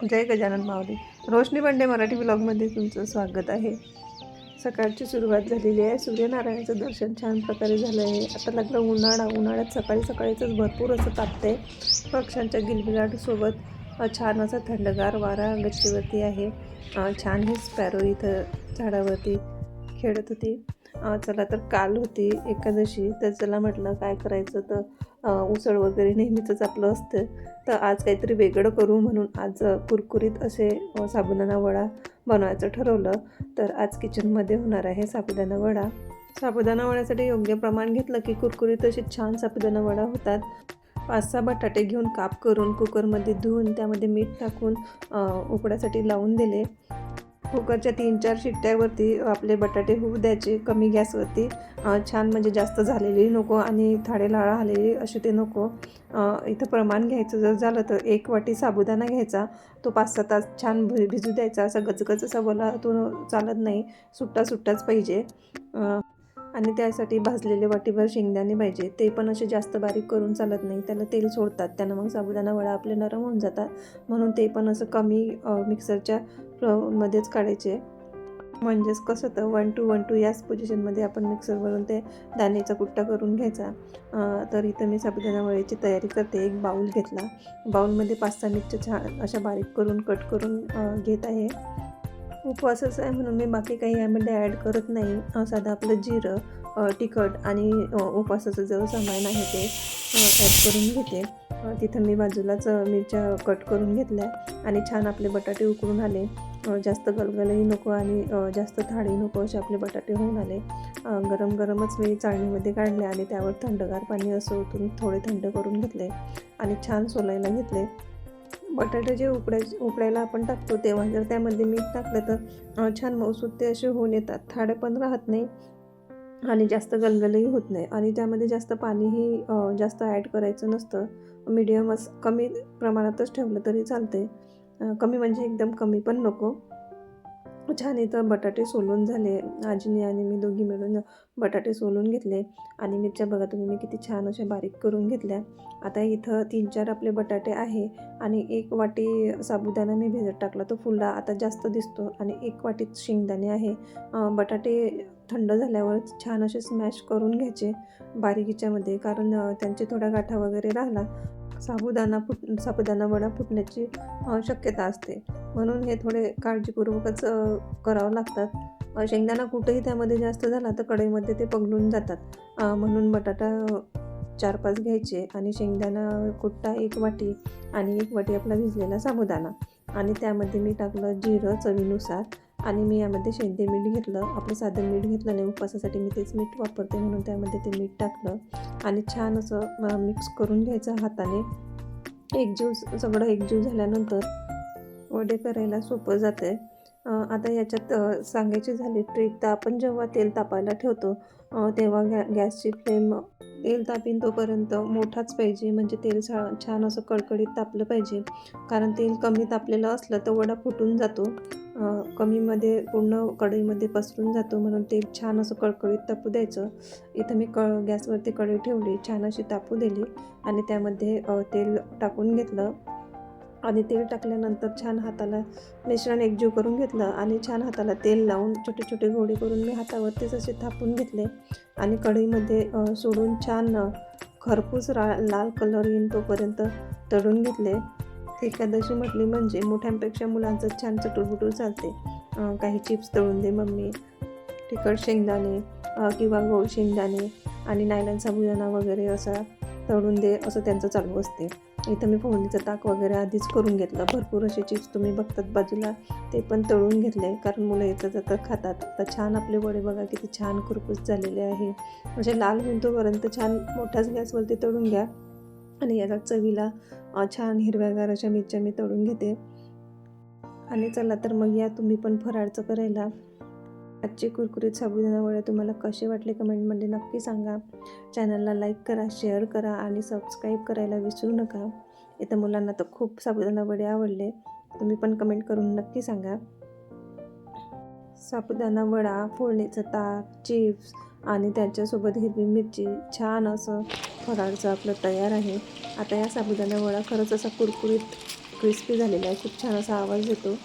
जय गजानन माऊली. रोशनी बंडे मराठी ब्लॉगमध्ये तुमचं स्वागत आहे. सकाळची सुरुवात झालेली आहे. सूर्यनारायणाचं दर्शन छान प्रकारे झालं आहे. आता लागलं उन्हाळ्यात सकाळी सकाळीच भरपूर असं तापते. पक्ष्यांच्या किलबिलाटसोबत छान असा थंडगार वारा गच्चीवरती आहे. छान ही स्पॅरो इथं झाडावरती खेळत होती. चला तर काल होती एकादशी, तर चला म्हटलं काय करायचं, तर उसळ वगैरे नेहमीचंच आपलं असतं, तर आज काहीतरी वेगळं करू म्हणून आज कुरकुरीत असे साबुदाणा वडा बनवायचं ठरवलं. तर आज किचनमध्ये होणार आहे साबुदाणा वडा. साबुदाणा वड्यासाठी योग्य प्रमाण घेतलं की कुरकुरीत असे छान साबुदाणा वडा होतात. 5-6 बटाटे घेऊन काप करून कुकरमध्ये धुवून त्यामध्ये मीठ टाकून उकडासाठी लावून दिले. कुकरच्या 3-4 शिट्ट्यावरती आपले बटाटे होऊ द्यायचे कमी गॅसवरती. छान म्हणजे जास्त झालेली नको आणि थाडे लाळा आलेली असे ते नको. इथं प्रमाण घ्यायचं जर झालं तर 1 वाटी साबुदाणा घ्यायचा. तो 5-6 तास छान भिजू द्यायचा. असा गचगच असा बोला तो चालत नाही, सुट्टाच पाहिजे. आणि त्यासाठी भाजलेले वाटीभर शेंगदाणे पाहिजे. ते पण असे जास्त बारीक करून चालत नाही, त्याला तेल सोडतात. त्यानं मग साबुदाणा वडा आपले नरम होऊन जातात. म्हणून ते पण असं कमी मिक्सरच्या मध्येच काढायचे. म्हणजेच कसं तर 1-2 याच पोझिशनमध्ये आपण मिक्सरवरून ते दाण्याचा कुट्टा करून घ्यायचा. तर इथं मी साबुदाणा वड्याची तयारी करते. एक बाऊल घेतला. बाऊलमध्ये 5-6 मिरच्या छान अशा बारीक करून कट करून घेत आहे. उपवासच आहे म्हणून मी बाकी काही यामध्ये ॲड करत नाही. साधं आपलं जिरं, तिखट आणि उपवासाचं जो सामान आहे ते ॲड करून घेते. तिथं मी बाजूलाच मिरच्या कट करून घेतल्या आणि छान आपले बटाटे उकळून आले. जास्त गलगलही नको आणि जास्त थाळी नको असे आपले बटाटे होऊन आले. गरमच मी चाळणीमध्ये काढले आणि त्यावर थंडगार पाणी असं ओतून थोडे थंड करून घेतले आणि छान सोलायला घेतले. बटाटे जे उकडायला आपण टाकतो तेव्हा जर त्यामध्ये मीठ टाकलं तर छान मऊसूत ते असे होऊन येतात. थाडे पण राहत नाही आणि जास्त गलगलही होत नाही. आणि त्यामध्ये जास्त पाणीही जास्त ॲड करायचं नसतं. मीडियमच कमी प्रमाणातच ठेवलं तरी चालते. कमी म्हणजे एकदम कमी पण नको. छान इथं बटाटे सोलून झाले. आजीने आणि मी दोघी मिळून बटाटे सोलून घेतले आणि मिरच्या बघा तुम्ही मी किती छान अशा बारीक करून घेतल्या. आता इथं 3-4 आपले बटाटे आहे आणि 1 वाटी साबुदाणा मी भिजत टाकला, तो फुलला आता जास्त दिसतो. आणि 1 वाटी शेंगदाणे आहे. बटाटे थंड झाल्यावर छान असे स्मॅश करून घ्यायचे बारीक ह्याच्यामध्ये, कारण त्यांचे थोडा गाठा वगैरे राहिला साबुदाणा वडा फुटण्याची शक्यता असते. म्हणून हे थोडे काळजीपूर्वकच करावं लागतात. शेंगदाणा कुठंही त्यामध्ये जास्त झाला तर कढईमध्ये ते पगळून जातात. म्हणून बटाटा 4-5 घ्यायचे आणि शेंगदाणा कुट्टा 1 वाटी आणि 1 वाटी आपला भिजलेला साबुदाणा. आणि त्यामध्ये मी टाकलं जिरं चवीनुसार आणि मी यामध्ये शेंदे मीठ घेतलं. आपलं साधं मीठ घेतलं नाही, उपवासासाठी मी तेच मीठ वापरते म्हणून त्यामध्ये ते मीठ टाकलं आणि छान असं मिक्स करून घ्यायचं हाताने. सगळं एकजीव झाल्यानंतर वडे करायला सोपं जाते. आता याच्यात सांगायची झाली ट्रिक, तर आपण जेव्हा तेल तापायला ठेवतो तेव्हा गॅसची फ्लेम तेल तापीन तोपर्यंत मोठाच पाहिजे. म्हणजे तेल छान असं कडकडीत तापलं पाहिजे. कारण तेल कमी तापलेलं असलं तर वडा फुटून जातो. कमीमध्ये पूर्ण कढईमध्ये पसरून जातो. म्हणून तेल छान असं कडकडीत तापू द्यायचं. इथं मी गॅसवरती कढई ठेवली, छान अशी तापू दिली आणि त्यामध्ये तेल टाकून घेतलं. आणि तेल टाकल्यानंतर छान हाताला मिश्रण एकजीव करून घेतलं आणि छान हाताला तेल लावून छोटे छोटे गोळे करून मी हातावरतीच असे थापून घेतले आणि कढईमध्ये सोडून छान खरपूस लाल कलर येईन तोपर्यंत तळून घेतले. एकादशी म्हटली म्हणजे मोठ्यांपेक्षा मुलांचं छान चटूरबुटूर चालते. काही चिप्स तळून दे मम्मी, तिखट शेंगदाणे किंवा गोड शेंगदाणे आणि नायलॉन साबुदाणा वगैरे असा तळून दे असं त्यांचं चालू असते. इथं मी फोडणीचं ताक वगैरे आधीच करून घेतलं. भरपूर असे चिप्स तुम्ही बघतात बाजूला, ते पण तळून घेतले कारण मुलं येता जाता खातात. तर छान आपले वडे बघा किती छान कुरकुरीत झालेले आहे. म्हणजे लाल होईपर्यंत छान मोठ्याच गॅसवरती तळून घ्या. आणि याचा चवीला छान हिरव्यागार अशा मिरच्या मी तळून घेते. आणि चला तर मग या तुम्ही पण फराळचं करायला. आजचे कुरकुरीत साबुदाणा वडे तुम्हाला कसे वाटले कमेंटमध्ये नक्की सांगा. चॅनलला लाईक करा, शेअर करा आणि सबस्क्राईब करायला विसरू नका. इथं मुलांना तर खूप साबुदाणा वडे आवडले. तुम्ही पण कमेंट करून नक्की सांगा. साबुदाणा वडा, फोडणीचं ताक, चिप्स आणि त्याच्यासोबत हिरवी मिरची, छान असं फराळचं आपलं तयार आहे. आता या साबुदाणा वडा खरंच असा कुरकुरीत क्रिस्पी झालेला आहे. खूप छान असा आवाज येतो.